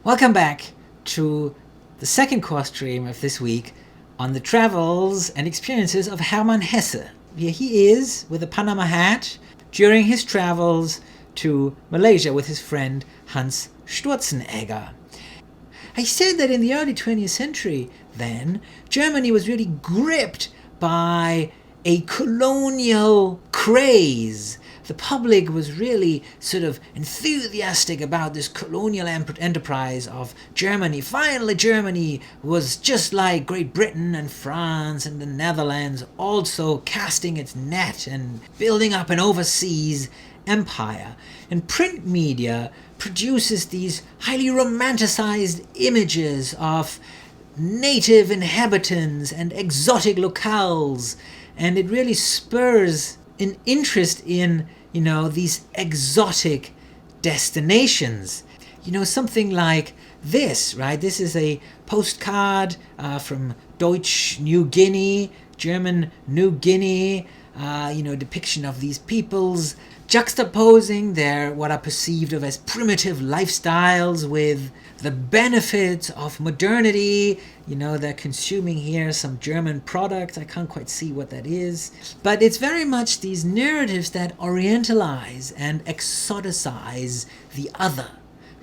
Welcome back to the second course stream of this week on the travels and experiences of Hermann Hesse. Here he is with a Panama hat during his travels to Malaysia with his friend Hans Sturzenegger. I said that in the early 20th century, then, Germany was really gripped by a colonial craze. The public was really sort of enthusiastic about this colonial enterprise of Germany. Finally, Germany was just like Great Britain and France and the Netherlands, also casting its net and building up an overseas empire. And print media produces these highly romanticized images of native inhabitants and exotic locales, and it really spurs an interest in these exotic destinations. Something like this, right? This is a postcard from Deutsch New Guinea, German New Guinea, depiction of these peoples juxtaposing their what are perceived of as primitive lifestyles with the benefits of modernity. They're consuming here some German product. I can't quite see what that is. But it's very much these narratives that orientalize and exoticize the other,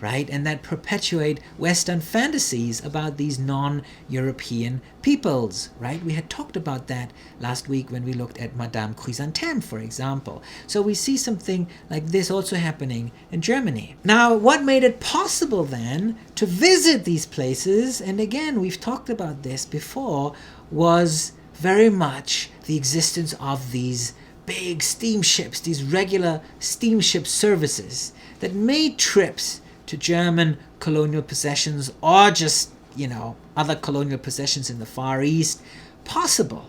right? And that perpetuate Western fantasies about these non-European peoples, right? We had talked about that last week when we looked at Madame Chrysanthème, for example. So we see something like this also happening in Germany. Now, what made it possible then to visit these places, and again, we've talked about this before, was very much the existence of these big steamships, these regular steamship services that made trips to German colonial possessions or just, other colonial possessions in the Far East possible,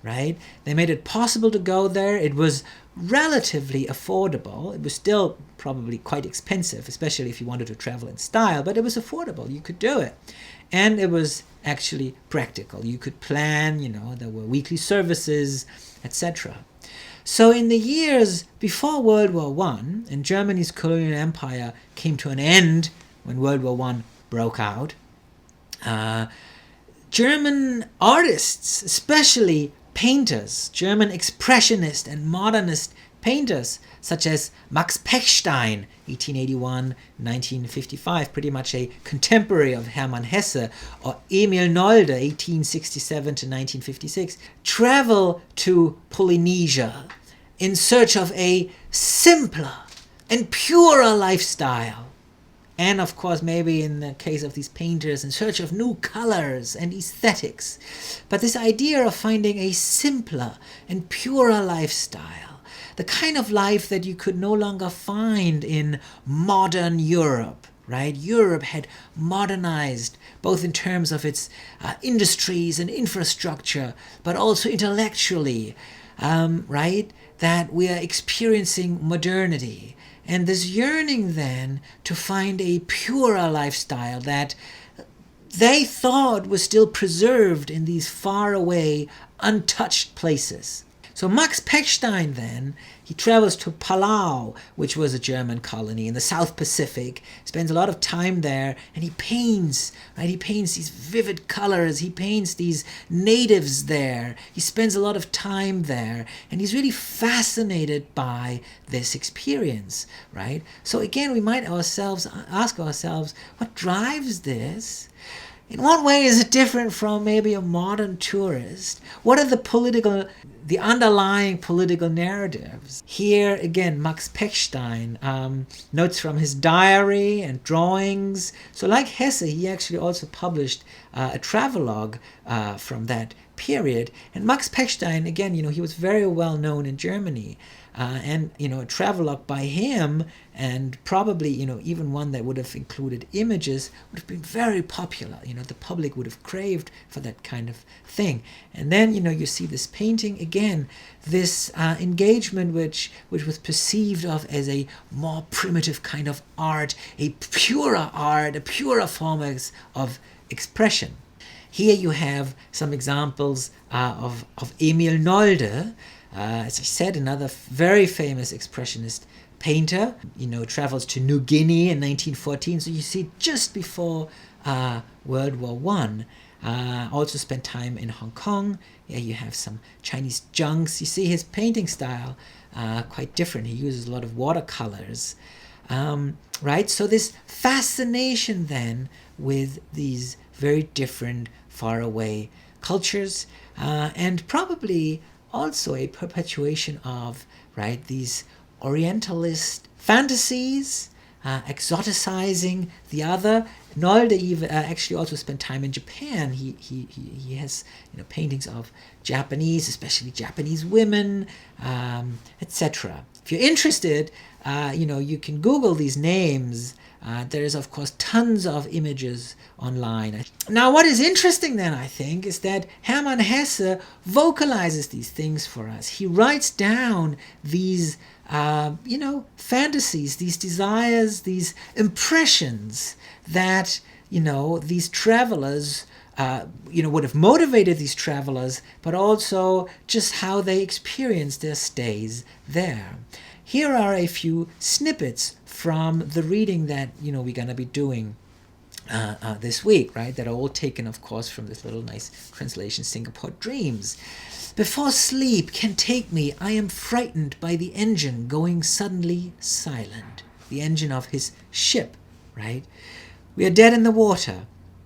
right? They made it possible to go there. It was relatively affordable. It was still probably quite expensive, especially if you wanted to travel in style, but it was affordable. You could do it. And it was actually practical. You could plan, there were weekly services, etc. So in the years before World War I, and Germany's colonial empire came to an end when World War I broke out, German artists, especially painters, German expressionist and modernist painters, such as Max Pechstein, 1881-1955, pretty much a contemporary of Hermann Hesse, or Emil Noelde, 1867-1956, travel to Polynesia in search of a simpler and purer lifestyle. And of course, maybe in the case of these painters, in search of new colors and aesthetics. But this idea of finding a simpler and purer lifestyle, the kind of life that you could no longer find in modern Europe, right? Europe had modernized both in terms of its industries and infrastructure, but also intellectually, right? That we are experiencing modernity. And this yearning then to find a purer lifestyle that they thought was still preserved in these far away, untouched places. So Max Pechstein then, he travels to Palau, which was a German colony in the South Pacific, spends a lot of time there, and he paints, right? He paints these vivid colors, he paints these natives there, he spends a lot of time there, and he's really fascinated by this experience, right? So again, we might ask ourselves, what drives this? In what way is it different from maybe a modern tourist? What are the underlying political narratives? Here, again, Max Pechstein, notes from his diary and drawings. So like Hesse, he actually also published a travelogue from that period. And Max Pechstein, again, he was very well known in Germany. And a travelogue by him, and probably even one that would have included images, would have been very popular. The public would have craved for that kind of thing. And then you see this painting again, this engagement which was perceived of as a more primitive kind of art, a purer form of expression. Here you have some examples of Emil Noelde. As I said, another very famous expressionist painter, travels to New Guinea in 1914. So you see just before World War One. Also spent time in Hong Kong. Yeah, you have some Chinese junks. You see his painting style quite different. He uses a lot of watercolors, right? So this fascination then with these very different, faraway cultures, and probably also a perpetuation of, right, these Orientalist fantasies, exoticizing the other. Noelde even actually also spent time in Japan. He has paintings of Japanese, especially Japanese women, etc. If you're interested, you can Google these names. There's of course tons of images online. Now, what is interesting then, I think, is that Hermann Hesse vocalizes these things for us. He writes down these fantasies, these desires, these impressions that, these travelers, would have motivated these travelers, but also just how they experienced their stays there. Here are a few snippets from the reading that, we're going to be doing this week, right? That are all taken, of course, from this little nice translation, Singapore Dreams. Before sleep can take me, I am frightened by the engine going suddenly silent. The engine of his ship, right? We are dead in the water.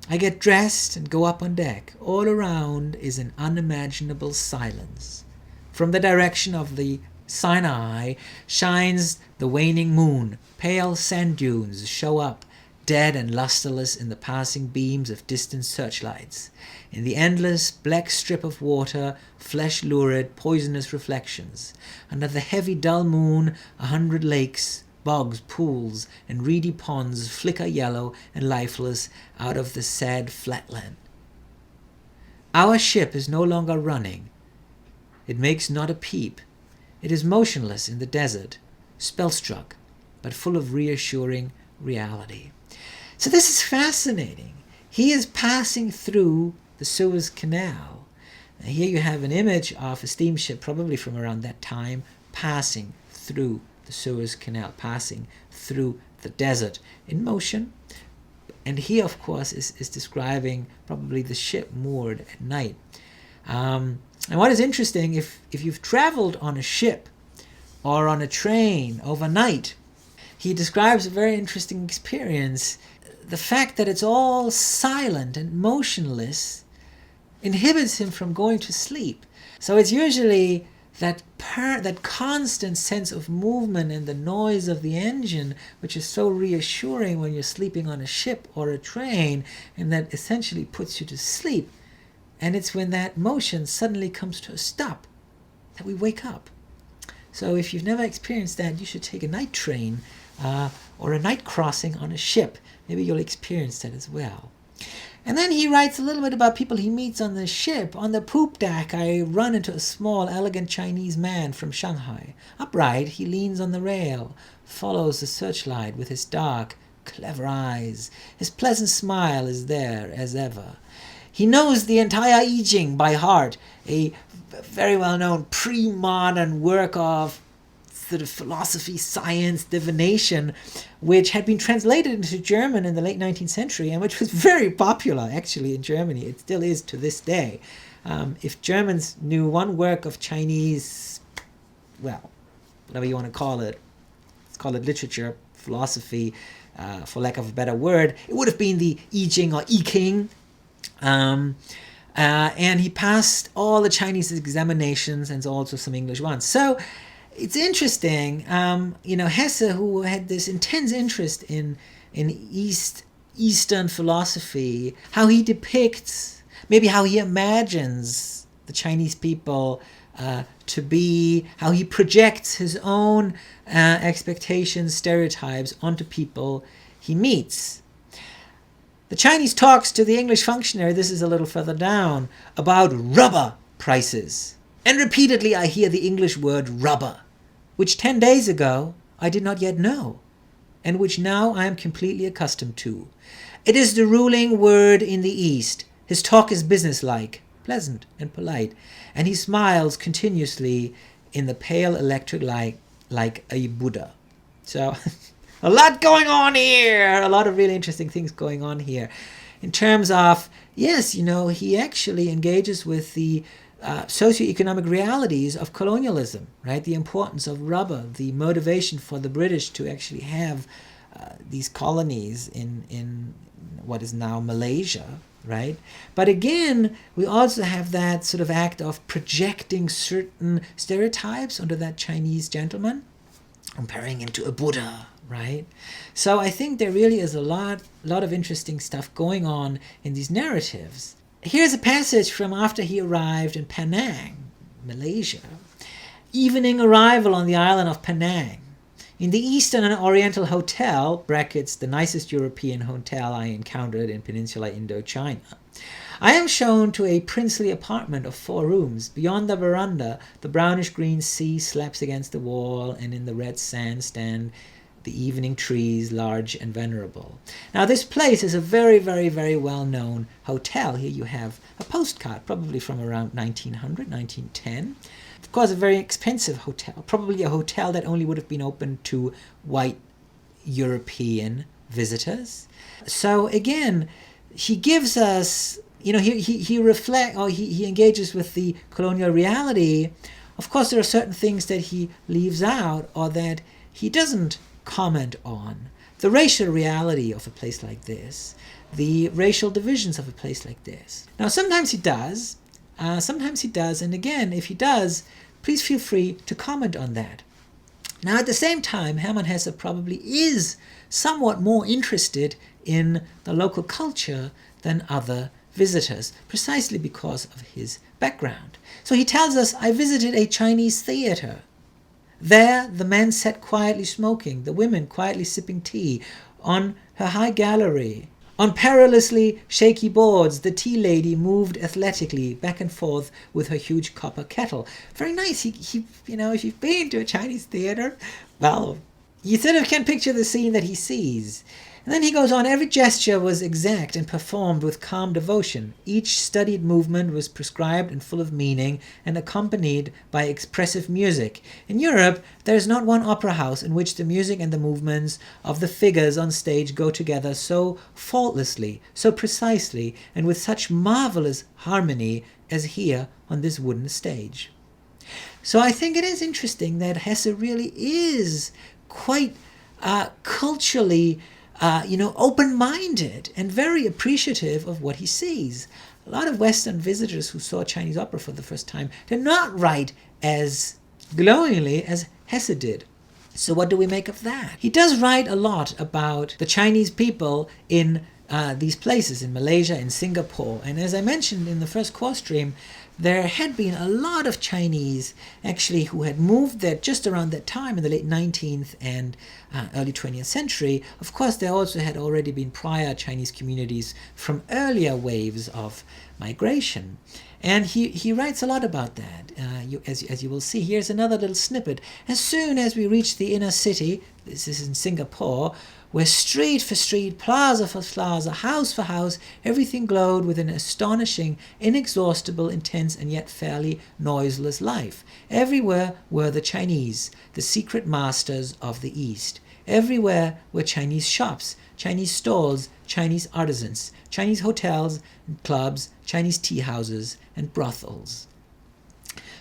I get dressed and go up on deck. All around is an unimaginable silence. From the direction of the Sinai shines the waning moon. Pale sand dunes show up, dead and lusterless in the passing beams of distant searchlights. In the endless black strip of water, flesh-lurid, poisonous reflections. Under the heavy dull moon, 100 lakes, bogs, pools, and reedy ponds flicker yellow and lifeless out of the sad flatland. Our ship is no longer running. It makes not a peep. It is motionless in the desert, spellstruck, but full of reassuring reality. So this is fascinating. He is passing through the Suez Canal. Now here you have an image of a steamship, probably from around that time, passing through the Suez Canal, passing through the desert in motion. And he, of course, is describing probably the ship moored at night. And what is interesting, if you've traveled on a ship or on a train overnight, he describes a very interesting experience. The fact that it's all silent and motionless inhibits him from going to sleep. So it's usually that constant sense of movement and the noise of the engine, which is so reassuring when you're sleeping on a ship or a train, and that essentially puts you to sleep. And it's when that motion suddenly comes to a stop that we wake up. So if you've never experienced that, you should take a night train or a night crossing on a ship. Maybe you'll experience that as well. And then he writes a little bit about people he meets on the ship. On the poop deck, I run into a small, elegant Chinese man from Shanghai. Upright, he leans on the rail, follows the searchlight with his dark, clever eyes. His pleasant smile is there as ever. He knows the entire I Ching by heart, a very well-known pre-modern work of sort of philosophy, science, divination, which had been translated into German in the late 19th century and which was very popular actually in Germany. It still is to this day. If Germans knew one work of Chinese, well, whatever you want to call it, let's call it literature, philosophy, for lack of a better word, it would have been the I Ching or I King. And he passed all the Chinese examinations and also some English ones. So it's interesting, Hesse, who had this intense interest in Eastern philosophy, how he depicts, maybe how he imagines the Chinese people to be, how he projects his own expectations, stereotypes onto people he meets. The Chinese talks to the English functionary, this is a little further down, about rubber prices. And repeatedly I hear the English word rubber, which 10 days ago I did not yet know, and which now I am completely accustomed to. It is the ruling word in the East. His talk is businesslike, pleasant and polite, and he smiles continuously in the pale electric light like a Buddha. So a lot going on here. A lot of really interesting things going on here. In terms of, yes, he actually engages with the socioeconomic realities of colonialism, right? The importance of rubber, the motivation for the British to actually have these colonies in what is now Malaysia, right? But again, we also have that sort of act of projecting certain stereotypes onto that Chinese gentleman, comparing him to a Buddha, right? So I think there really is a lot of interesting stuff going on in these narratives. Here's a passage from after he arrived in Penang, Malaysia. Evening arrival on the island of Penang. In the Eastern and Oriental Hotel, brackets, the nicest European hotel I encountered in Peninsula Indochina, I am shown to a princely apartment of 4 rooms. Beyond the veranda, the brownish-green sea slaps against the wall, and in the red sand stand the evening trees, large and venerable. Now, this place is a very, very, very well-known hotel. Here you have a postcard, probably from around 1900, 1910. Of course, a very expensive hotel, probably a hotel that only would have been open to white European visitors. So again, he gives us, he engages with the colonial reality. Of course, there are certain things that he leaves out or that he doesn't comment on. The racial reality of a place like this, the racial divisions of a place like this. Now, sometimes he does, and again, if he does, please feel free to comment on that. Now, at the same time, Hermann Hesse probably is somewhat more interested in the local culture than other visitors, precisely because of his background. So he tells us, I visited a Chinese theater. There, the men sat quietly smoking, the women quietly sipping tea on her high gallery. On perilously shaky boards, the tea lady moved athletically back and forth with her huge copper kettle. Very nice. He if you've been to a Chinese theater, well, you sort of can picture the scene that he sees. And then he goes on, every gesture was exact and performed with calm devotion. Each studied movement was prescribed and full of meaning and accompanied by expressive music. In Europe, there is not one opera house in which the music and the movements of the figures on stage go together so faultlessly, so precisely, and with such marvelous harmony as here on this wooden stage. So I think it is interesting that Hesse really is quite culturally open-minded and very appreciative of what he sees. A lot of Western visitors who saw Chinese opera for the first time did not write as glowingly as Hesse did. So what do we make of that? He does write a lot about the Chinese people in these places, in Malaysia, in Singapore. And as I mentioned in the first course stream, there had been a lot of Chinese actually who had moved there just around that time in the late 19th and early 20th century. Of course, there also had already been prior Chinese communities from earlier waves of migration. And he writes a lot about that. As you will see, here's another little snippet. As soon as we reached the inner city, this is in Singapore, where street for street, plaza for plaza, house for house, everything glowed with an astonishing, inexhaustible, intense, and yet fairly noiseless life. Everywhere were the Chinese, the secret masters of the East. Everywhere were Chinese shops, Chinese stalls, Chinese artisans, Chinese hotels and clubs, Chinese tea houses and brothels.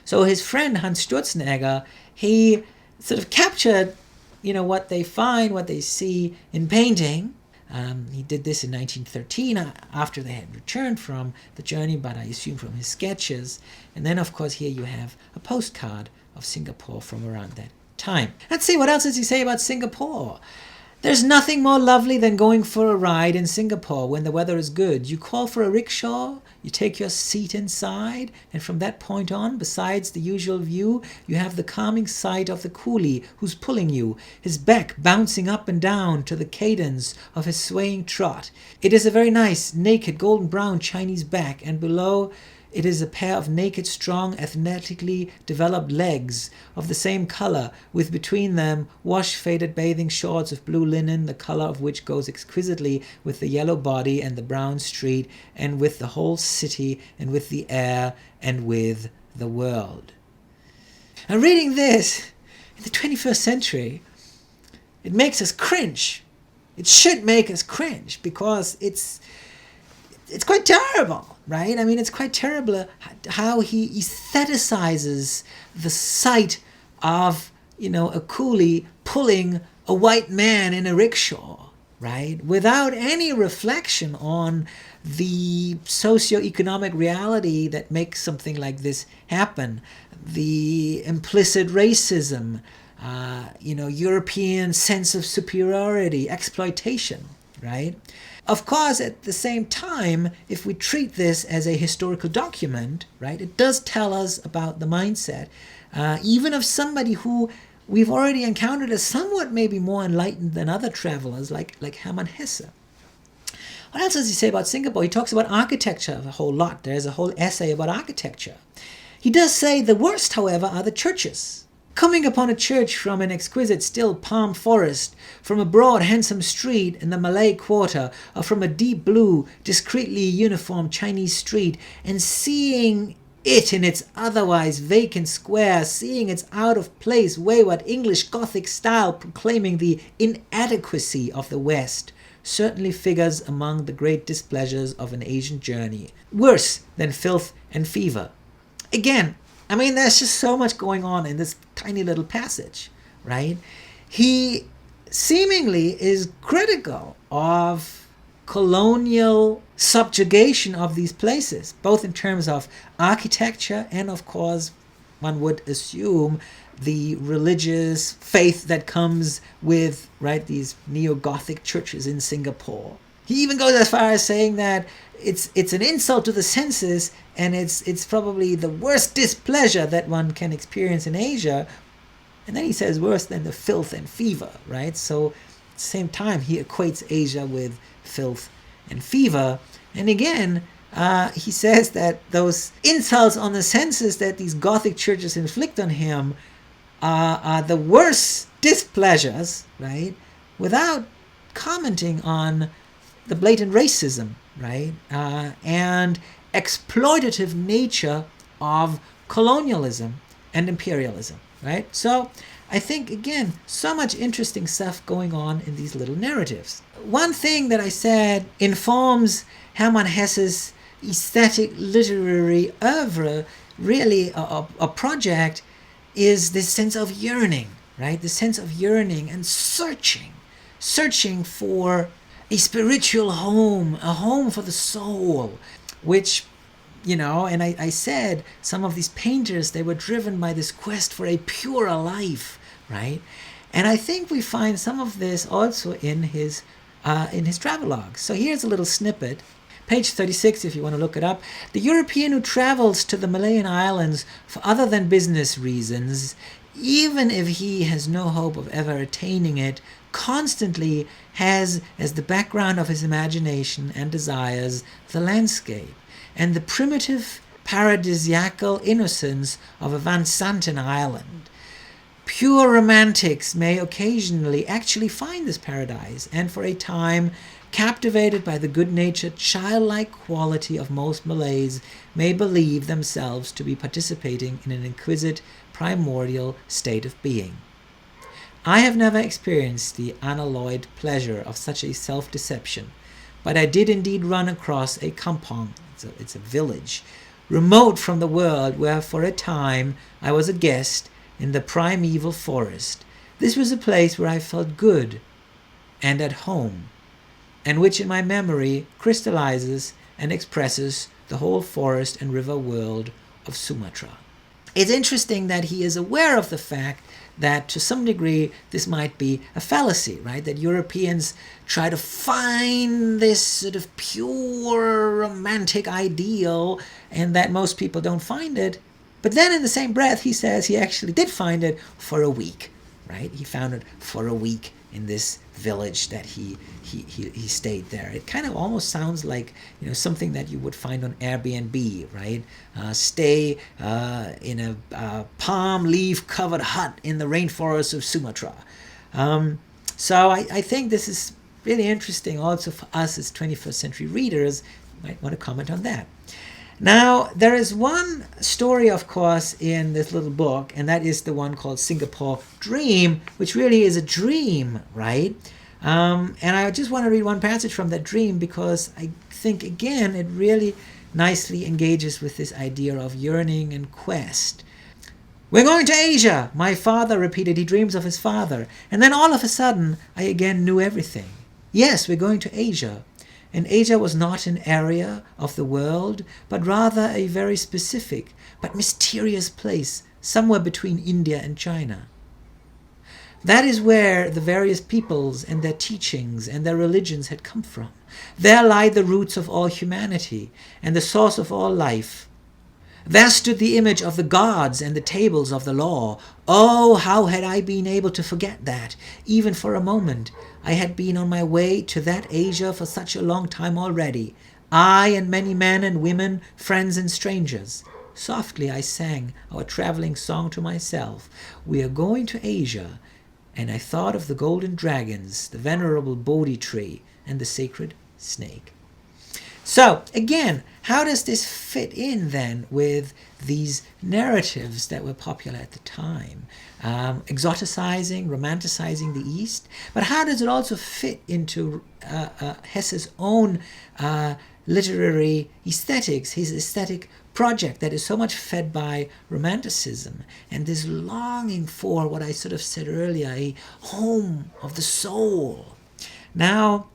So his friend Hans Sturzenegger, he sort of captured what they find, what they see in painting. He did this in 1913 after they had returned from the journey, but I assume from his sketches. And then, of course, here you have a postcard of Singapore from around that time. Let's see, what else does he say about Singapore? There's nothing more lovely than going for a ride in Singapore when the weather is good. You call for a rickshaw, you take your seat inside, and from that point on, besides the usual view, you have the calming sight of the coolie who's pulling you, his back bouncing up and down to the cadence of his swaying trot. It is a very nice, naked, golden brown Chinese back, and below it is a pair of naked, strong, athletically developed legs of the same color, with between them wash-faded bathing shorts of blue linen, the color of which goes exquisitely with the yellow body and the brown street, and with the whole city, and with the air, and with the world. And reading this in the 21st century, it makes us cringe. It should make us cringe because it's quite terrible, right? I mean, it's quite terrible how he aestheticizes the sight of, a coolie pulling a white man in a rickshaw, right? Without any reflection on the socioeconomic reality that makes something like this happen, the implicit racism, European sense of superiority, exploitation, right? Of course, at the same time, if we treat this as a historical document, right, it does tell us about the mindset, even of somebody who we've already encountered as somewhat maybe more enlightened than other travelers, like Hermann Hesse. What else does he say about Singapore? He talks about architecture a whole lot. There's a whole essay about architecture. He does say the worst, however, are the churches. Coming upon a church from an exquisite still palm forest, from a broad handsome street in the Malay quarter, or from a deep blue, discreetly uniformed Chinese street, and seeing it in its otherwise vacant square, seeing its out-of-place, wayward English Gothic style proclaiming the inadequacy of the West, certainly figures among the great displeasures of an Asian journey, worse than filth and fever. Again, I mean, there's just so much going on in this tiny little passage, right? He seemingly is critical of colonial subjugation of these places, both in terms of architecture and, of course, one would assume the religious faith that comes with, right, these neo-Gothic churches in Singapore. He even goes as far as saying that it's an insult to the senses, and it's probably the worst displeasure that one can experience in Asia. And then he says worse than the filth and fever, right? So at the same time, he equates Asia with filth and fever. And again, he says that those insults on the senses that these Gothic churches inflict on him are the worst displeasures, right? Without commenting on the blatant racism, right? And exploitative nature of colonialism and imperialism, right? So I think, again, so much interesting stuff going on in these little narratives. One thing that I said informs Hermann Hesse's aesthetic literary oeuvre, really a project, is this sense of yearning, right? The sense of yearning and searching for a spiritual home, a home for the soul, which, and I said some of these painters, they were driven by this quest for a purer life, right? And I think we find some of this also in his travelogues. So here's a little snippet. Page 36, if you want to look it up. The European who travels to the Malayan Islands for other than business reasons, even if he has no hope of ever attaining it, constantly has as the background of his imagination and desires the landscape and the primitive paradisiacal innocence of a Van Santen island. Pure romantics may occasionally actually find this paradise, and for a time, captivated by the good-natured, childlike quality of most Malays, may believe themselves to be participating in an exquisite, primordial state of being. I have never experienced the unalloyed pleasure of such a self-deception, but I did indeed run across a kampong, it's a village, remote from the world, where for a time I was a guest in the primeval forest. This was a place where I felt good and at home, and which in my memory crystallizes and expresses the whole forest and river world of Sumatra. It's interesting that he is aware of the fact that to some degree this might be a fallacy, right? That Europeans try to find this sort of pure romantic ideal and that most people don't find it. But then in the same breath, he says he actually did find it for a week, right? He found it for a week in this village that he stayed there. It kind of almost sounds like, something that you would find on Airbnb, right? Stay in a palm leaf covered hut in the rainforest of Sumatra. So I think this is really interesting also for us as 21st century readers. You might want to comment on that. Now, there is one story, of course, in this little book, and that is the one called Singapore Dream, which really is a dream, right? And I just want to read one passage from that dream because I think, again, it really nicely engages with this idea of yearning and quest. "We're going to Asia," my father repeated. He dreams of his father. And then all of a sudden, I again knew everything. Yes, we're going to Asia. And Asia was not an area of the world, but rather a very specific but mysterious place somewhere between India and China. That is where the various peoples and their teachings and their religions had come from. There lie the roots of all humanity and the source of all life. There stood the image of the gods and the tables of the law. Oh, how had I been able to forget that, even for a moment? I had been on my way to that Asia for such a long time already. I and many men and women, friends and strangers. Softly I sang our traveling song to myself. We are going to Asia. And I thought of the golden dragons, the venerable Bodhi tree, and the sacred snake. So, again, how does this fit in then with these narratives that were popular at the time? Exoticizing, romanticizing the East. But how does it also fit into Hesse's own literary aesthetics, his aesthetic project that is so much fed by romanticism and this longing for what I sort of said earlier, a home of the soul? Now,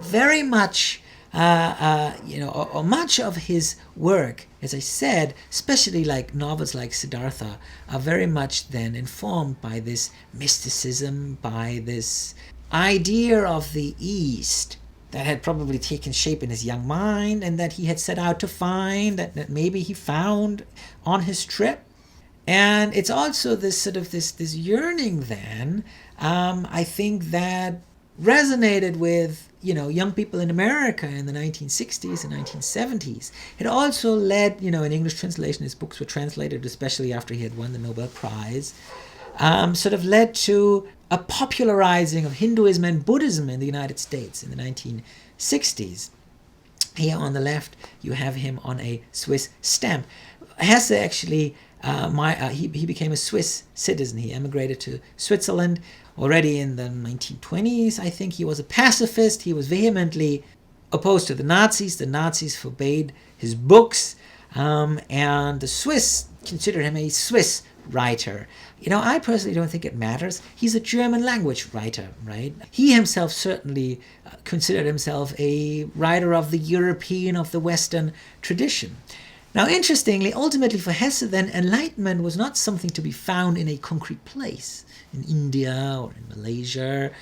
very much much of his work, as I said, especially like novels like Siddhartha, are very much then informed by this mysticism, by this idea of the East that had probably taken shape in his young mind and that he had set out to find, that maybe he found on his trip. And it's also this sort of this yearning then, I think, that resonated with young people in America in the 1960s and 1970s. It also led, in English translation, his books were translated, especially after he had won the Nobel Prize, sort of led to a popularizing of Hinduism and Buddhism in the United States in the 1960s. Here on the left, you have him on a Swiss stamp. Hesse actually, he became a Swiss citizen. He emigrated to Switzerland already in the 1920s. I think he was a pacifist. He was vehemently opposed to the Nazis. The Nazis forbade his books, and the Swiss considered him a Swiss writer. I personally don't think it matters. He's a German language writer, right? He himself certainly considered himself a writer of the European, of the Western tradition. Now, interestingly, ultimately for Hesse, then, enlightenment was not something to be found in a concrete place, in India or in Malaysia,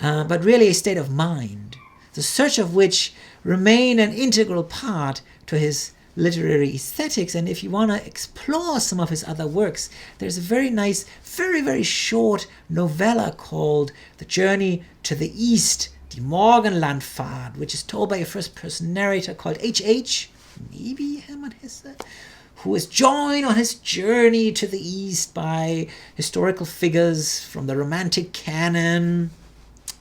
but really a state of mind, the search of which remained an integral part to his literary aesthetics. And if you want to explore some of his other works, there's a very nice, very, very short novella called The Journey to the East, Die Morgenlandfahrt, which is told by a first-person narrator called H.H., maybe Hermann Hesse, who is joined on his journey to the East by historical figures from the Romantic canon.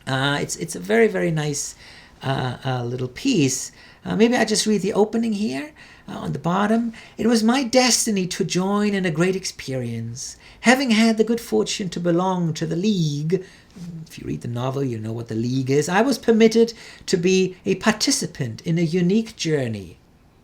It's a very, very nice little piece. Maybe I just read the opening here on the bottom. "It was my destiny to join in a great experience. Having had the good fortune to belong to the League," if you read the novel, you know what the League is, "I was permitted to be a participant in a unique journey.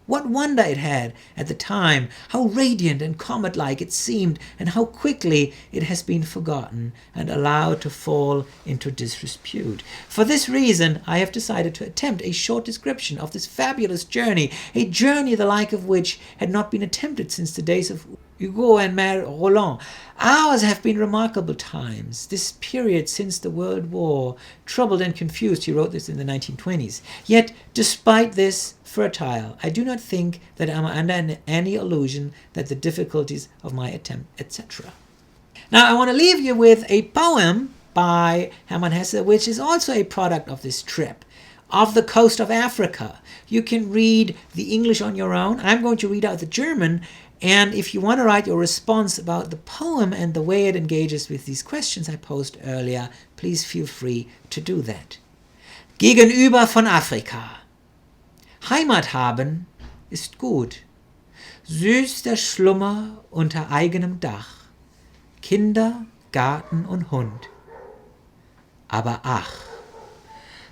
What wonder it had at the time, how radiant and comet-like it seemed, and how quickly it has been forgotten and allowed to fall into disrepute. For this reason, I have decided to attempt a short description of this fabulous journey, a journey the like of which had not been attempted since the days of Hugo and Mère Roland. Ours have been remarkable times. This period since the World War, troubled and confused," he wrote this in the 1920s. "Yet, despite this, fertile. I do not think that I am under any illusion that the difficulties of my attempt," etc. Now, I want to leave you with a poem by Hermann Hesse, which is also a product of this trip, Off the Coast of Africa. You can read the English on your own. I'm going to read out the German. And if you want to write your response about the poem and the way it engages with these questions I posed earlier, please feel free to do that. Gegenüber von Afrika. Heimat haben ist gut. süß der Schlummer unter eigenem Dach, Kinder, Garten und Hund. Aber ach,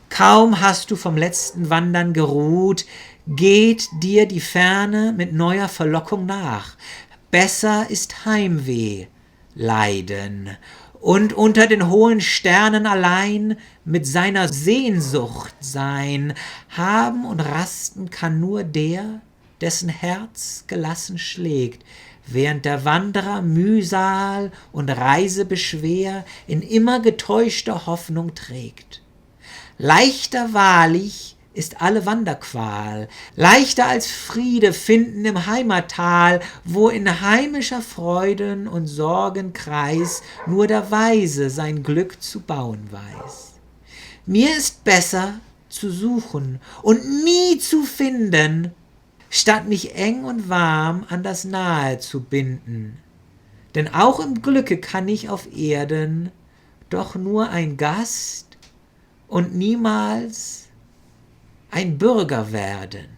kaum hast du vom letzten Wandern geruht, geht dir die Ferne mit neuer Verlockung nach. Besser ist Heimweh, Leiden, und unter den hohen Sternen allein mit seiner Sehnsucht sein. Haben und rasten kann nur der, dessen Herz gelassen schlägt, während der Wanderer Mühsal und Reisebeschwer in immer getäuschter Hoffnung trägt. Leichter wahrlich ist alle Wanderqual, leichter als Friede finden im Heimattal, wo in heimischer Freuden und Sorgen Kreis nur der Weise sein Glück zu bauen weiß. Mir ist besser zu suchen und nie zu finden, statt mich eng und warm an das Nahe zu binden. Denn auch im Glücke kann ich auf Erden doch nur ein Gast und niemals ein Bürger werden.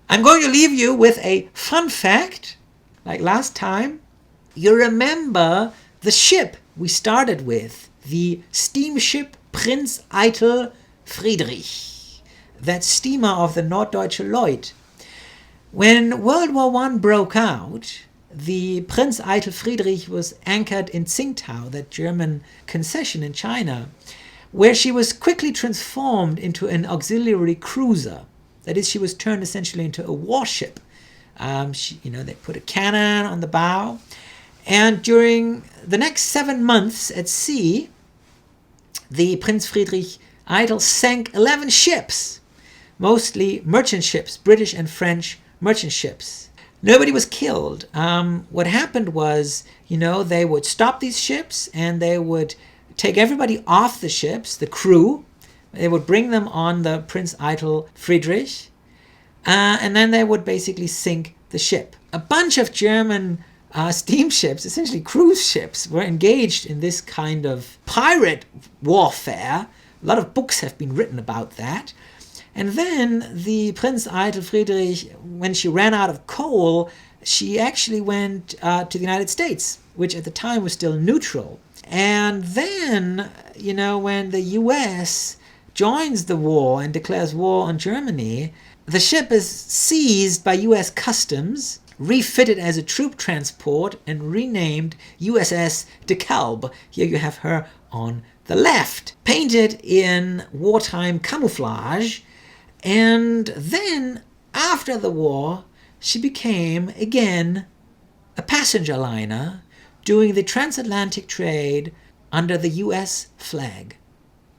I'm going to leave you with a fun fact, like last time. You remember the ship we started with, the steamship Prinz Eitel Friedrich, that steamer of the Norddeutsche Lloyd. When World War I broke out, the Prinz Eitel Friedrich was anchored in Tsingtao, that German concession in China, where she was quickly transformed into an auxiliary cruiser. That is, she was turned essentially into a warship. They put a cannon on the bow. And during the next 7 months at sea, the Prinz Friedrich Eitel sank 11 ships, mostly merchant ships, British and French merchant ships. Nobody was killed. What happened was, they would stop these ships and they would take everybody off the ships, the crew. They would bring them on the Prinz Eitel Friedrich, and then they would basically sink the ship. A bunch of German steamships, essentially cruise ships, were engaged in this kind of pirate warfare. A lot of books have been written about that. And then the Prinz Eitel Friedrich, when she ran out of coal, she actually went to the United States, which at the time was still neutral. And then, when the US joins the war and declares war on Germany, the ship is seized by US Customs, refitted as a troop transport, and renamed USS DeKalb. Here you have her on the left, painted in wartime camouflage. And then, after the war, she became, again, a passenger liner, doing the transatlantic trade under the US flag.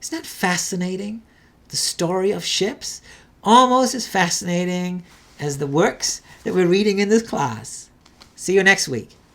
Isn't that fascinating? The story of ships? Almost as fascinating as the works that we're reading in this class. See you next week.